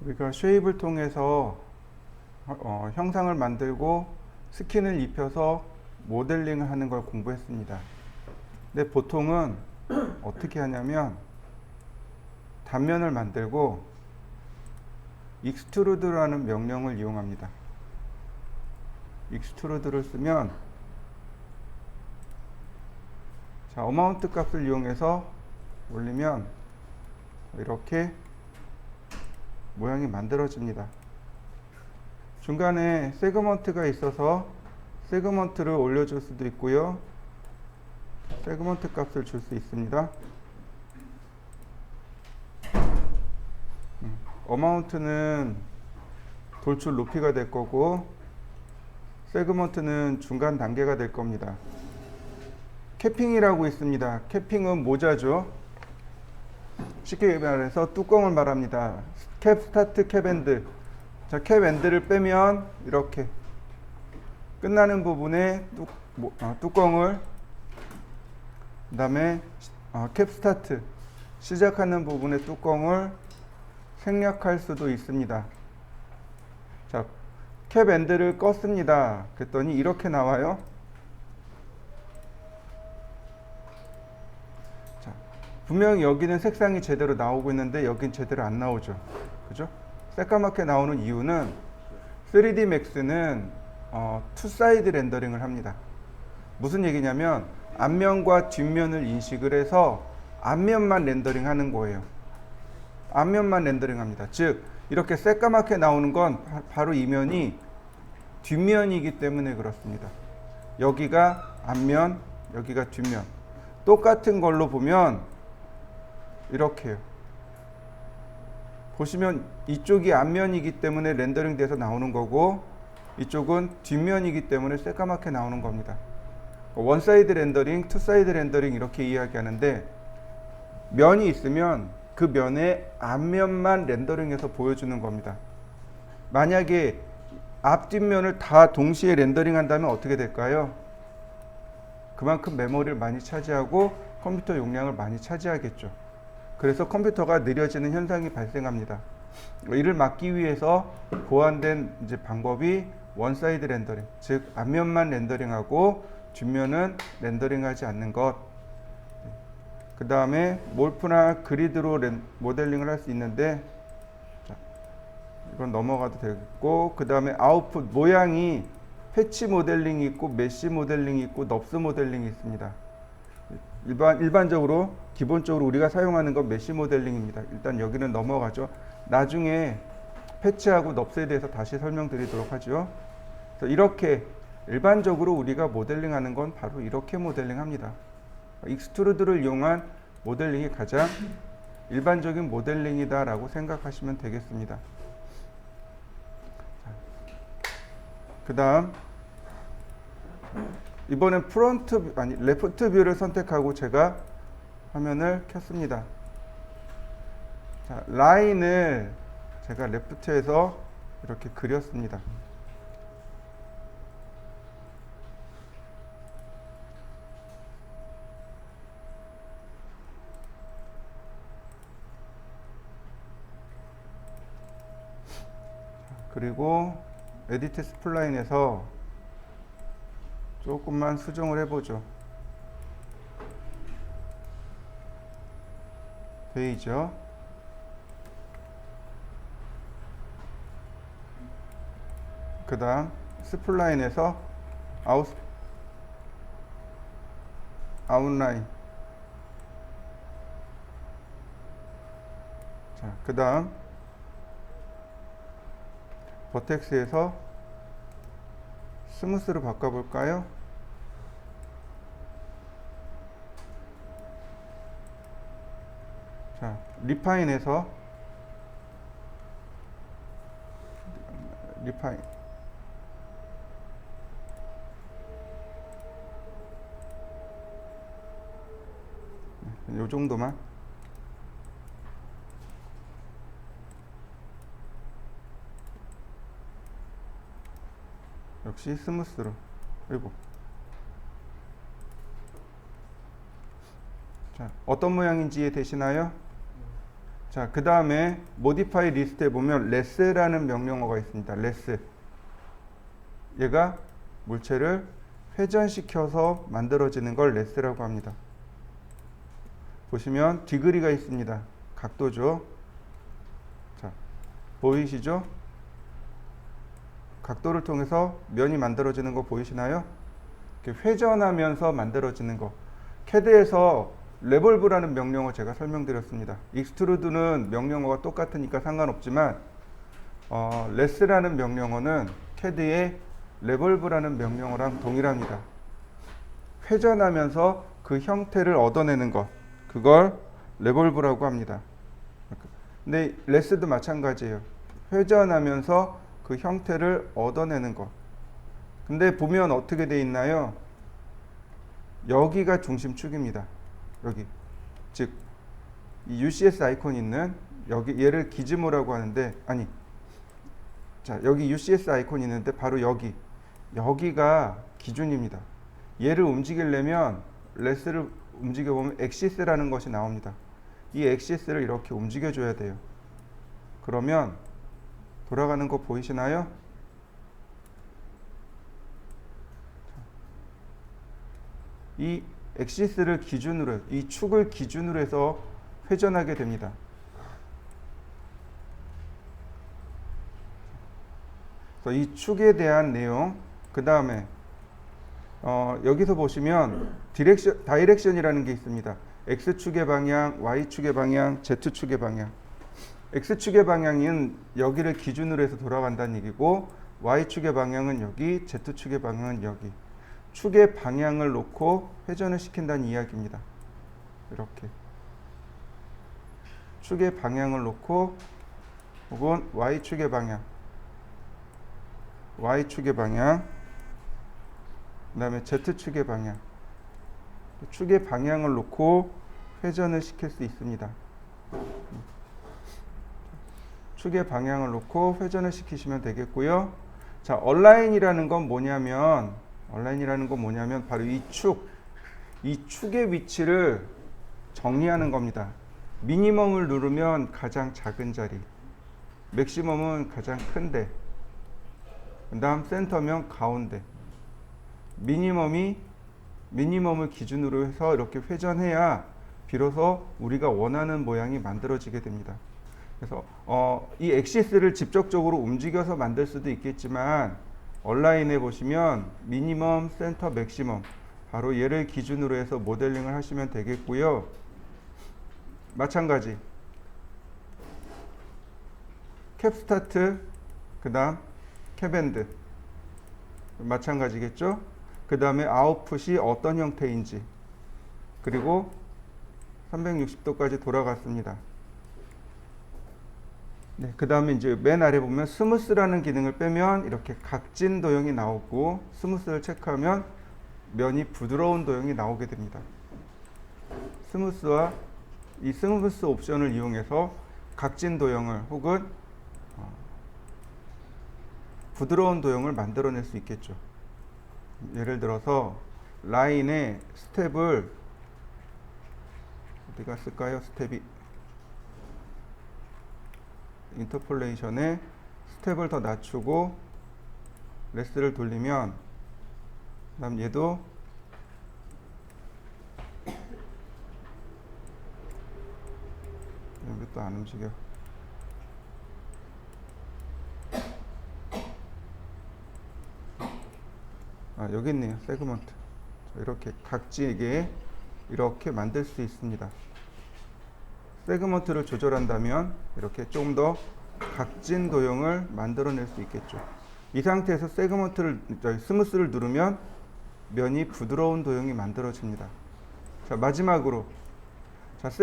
우리가 쉐입을 통해서 형상을 만들고 스킨을 입혀서 모델링을 하는 걸 공부했습니다. 근데 보통은 어떻게 하냐면 단면을 만들고 익스트루드라는 명령을 이용합니다. 익스트루드를 쓰면 자, 어마운트 값을 이용해서 올리면 이렇게 모양이 만들어집니다. 중간에 세그먼트가 있어서 세그먼트를 올려줄 수도 있고요. 세그먼트 값을 줄 수 있습니다. 어마운트는 돌출 높이가 될 거고 세그먼트는 중간 단계가 될 겁니다. 캐핑이라고 있습니다. 캐핑은 모자죠. 쉽게 말해서 뚜껑을 말합니다. 캡 스타트, 캡 엔드. 자, 캡 엔드를 빼면 이렇게 끝나는 부분에 뚜껑을, 그 다음에 캡 스타트 시작하는 부분에 뚜껑을 생략할 수도 있습니다. 자, 캡 엔드를 껐습니다. 그랬더니 이렇게 나와요. 자, 분명히 여기는 색상이 제대로 나오고 있는데 여긴 제대로 안 나오죠. 그죠? 새까맣게 나오는 이유는 3D Max는 투사이드 렌더링을 합니다. 무슨 얘기냐면 앞면과 뒷면을 인식을 해서 앞면만 렌더링 하는 거예요. 앞면만 렌더링 합니다. 즉 이렇게 새까맣게 나오는 건 바로 이면이 뒷면이기 때문에 그렇습니다. 여기가 앞면, 여기가 뒷면. 똑같은 걸로 보면 이렇게요. 보시면 이쪽이 앞면이기 때문에 렌더링 돼서 나오는 거고 이쪽은 뒷면이기 때문에 새까맣게 나오는 겁니다. 원사이드 렌더링, 투사이드 렌더링 이렇게 이야기하는데 면이 있으면 그 면의 앞면만 렌더링해서 보여주는 겁니다. 만약에 앞, 뒷면을 다 동시에 렌더링 한다면 어떻게 될까요? 그만큼 메모리를 많이 차지하고 컴퓨터 용량을 많이 차지하겠죠. 그래서 컴퓨터가 느려지는 현상이 발생합니다. 이를 막기 위해서 보완된 방법이 원사이드 렌더링, 즉 앞면만 렌더링하고 뒷면은 렌더링하지 않는 것. 그 다음에 몰프나 그리드로 모델링을 할 수 있는데 자, 이건 넘어가도 되겠고, 그 다음에 아웃풋 모양이 패치 모델링이 있고 메쉬 모델링이 있고 넙스 모델링이 있습니다. 일반적으로 기본적으로 우리가 사용하는 건 메쉬 모델링입니다. 일단 여기는 넘어가죠. 나중에 패치하고 넙스에 대해서 다시 설명드리도록 하죠. 그래서 이렇게 일반적으로 우리가 모델링하는 건 바로 이렇게 모델링합니다. 익스트루드를 이용한 모델링이 가장 일반적인 모델링이다라고 생각하시면 되겠습니다. 그 다음 이번엔 레프트 뷰를 선택하고 제가 화면을 켰습니다. 자, 라인을 제가 레프트에서 이렇게 그렸습니다. 그리고 에디트 스플라인에서 조금만 수정을 해보죠. 베이죠. 그 다음 스플라인에서 아웃라인. 자, 그 다음 버텍스에서 스무스로 바꿔볼까요? 자, 리파인에서 리파인. 요 정도만. 역시 스무스로. 그리고 자, 어떤 모양인지 이해되시나요? 자, 그 다음에 modify list에 보면 less라는 명령어가 있습니다. less. 얘가 물체를 회전시켜서 만들어지는 걸 less라고 합니다. 보시면 degree가 있습니다. 각도죠. 자, 보이시죠? 각도를 통해서 면이 만들어지는 거 보이시나요? 이렇게 회전하면서 만들어지는 거. CAD에서 revolve라는 명령어 제가 설명드렸습니다. extrude는 명령어가 똑같으니까 상관없지만 less라는 명령어는 CAD의 revolve라는 명령어랑 동일합니다. 회전하면서 그 형태를 얻어내는 것, 그걸 revolve라고 합니다. 근데 less도 마찬가지예요. 회전하면서 그 형태를 얻어내는 것. 근데 보면 어떻게 돼 있나요? 여기가 중심축입니다. 여기, 즉 이 UCS 아이콘 있는 여기, 얘를 기즈모라고 하는데, 아니, 자, 여기 UCS 아이콘 있는데 바로 여기가 기준입니다. 얘를 움직이려면 레스를 움직여 보면 엑시스라는 것이 나옵니다. 이 엑시스를 이렇게 움직여 줘야 돼요. 그러면 돌아가는 거 보이시나요? 이 엑시스를 기준으로, 이 축을 기준으로 해서 회전하게 됩니다. 그래서 이 축에 대한 내용, 그 다음에 여기서 보시면 다이렉션이라는 게 있습니다. X축의 방향, Y축의 방향, Z축의 방향. X축의 방향은 여기를 기준으로 해서 돌아간다는 얘기고, Y축의 방향은 여기, Z축의 방향은 여기. 축의 방향을 놓고 회전을 시킨다는 이야기입니다. 이렇게 축의 방향을 놓고, 혹은 Y축의 방향, Y축의 방향, 그 다음에 Z축의 방향, 축의 방향을 놓고 회전을 시킬 수 있습니다. 축의 방향을 놓고 회전을 시키시면 되겠고요. 자, 얼라인이라는 건 뭐냐면 바로 이 축의 위치를 정리하는 겁니다. 미니멈을 누르면 가장 작은 자리, 맥시멈은 가장 큰데, 그 다음 센터면 가운데. 미니멈을 기준으로 해서 이렇게 회전해야 비로소 우리가 원하는 모양이 만들어지게 됩니다. 그래서 이 엑시스를 직접적으로 움직여서 만들 수도 있겠지만, 얼라인에 보시면 미니멈, 센터, 맥시멈, 바로 얘를 기준으로 해서 모델링을 하시면 되겠고요. 마찬가지 캡스타트, 그 다음 캡엔드 마찬가지겠죠. 그 다음에 아웃풋이 어떤 형태인지, 그리고 360도까지 돌아갔습니다. 네, 그 다음에 이제 맨 아래 보면 스무스라는 기능을 빼면 이렇게 각진 도형이 나오고, 스무스를 체크하면 면이 부드러운 도형이 나오게 됩니다. 스무스와 이 스무스 옵션을 이용해서 각진 도형을 혹은 부드러운 도형을 만들어낼 수 있겠죠. 예를 들어서 라인의 스텝을 어디 갔을까요? 스텝이 인터폴레이션에 스텝을 더 낮추고 레스를 돌리면, 그 다음 얘도 왜 또 안 움직여? 여기 있네요. 세그먼트. 이렇게 각지에게 이렇게 만들 수 있습니다. 세그먼트를 조절한다면 이렇게 좀 더 각진 도형을 만들어낼 수 있겠죠. 이 상태에서 스무스를 누르면 면이 부드러운 도형이 만들어집니다. 자, 마지막으로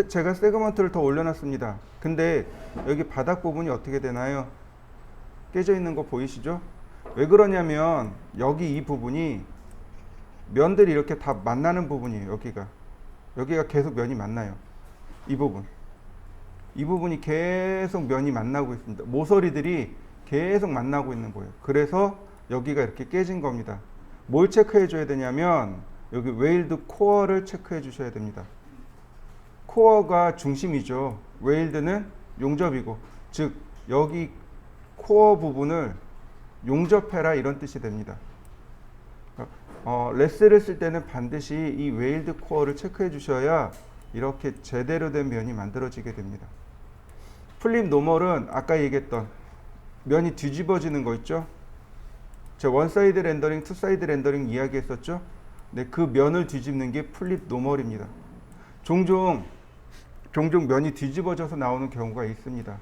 제가 세그먼트를 더 올려놨습니다. 근데 여기 바닥 부분이 어떻게 되나요? 깨져 있는 거 보이시죠? 왜 그러냐면 여기 이 부분이 면들이 이렇게 다 만나는 부분이에요. 여기가 계속 면이 만나요. 이 부분이 계속 면이 만나고 있습니다. 모서리들이 계속 만나고 있는 거예요. 그래서 여기가 이렇게 깨진 겁니다. 뭘 체크해 줘야 되냐면 여기 웨일드 코어를 체크해 주셔야 됩니다. 코어가 중심이죠. 웨일드는 용접이고, 즉 여기 코어 부분을 용접해라 이런 뜻이 됩니다. 레스를 쓸 때는 반드시 이 웨일드 코어를 체크해 주셔야 이렇게 제대로 된 면이 만들어지게 됩니다. 플립 노멀은 아까 얘기했던 면이 뒤집어지는 거 있죠? 제가 원사이드 렌더링, 투사이드 렌더링 이야기했었죠? 네, 그 면을 뒤집는 게 플립 노멀입니다. 종종 면이 뒤집어져서 나오는 경우가 있습니다.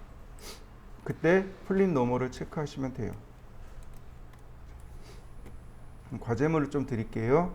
그때 플립 노멀을 체크하시면 돼요. 과제물을 좀 드릴게요.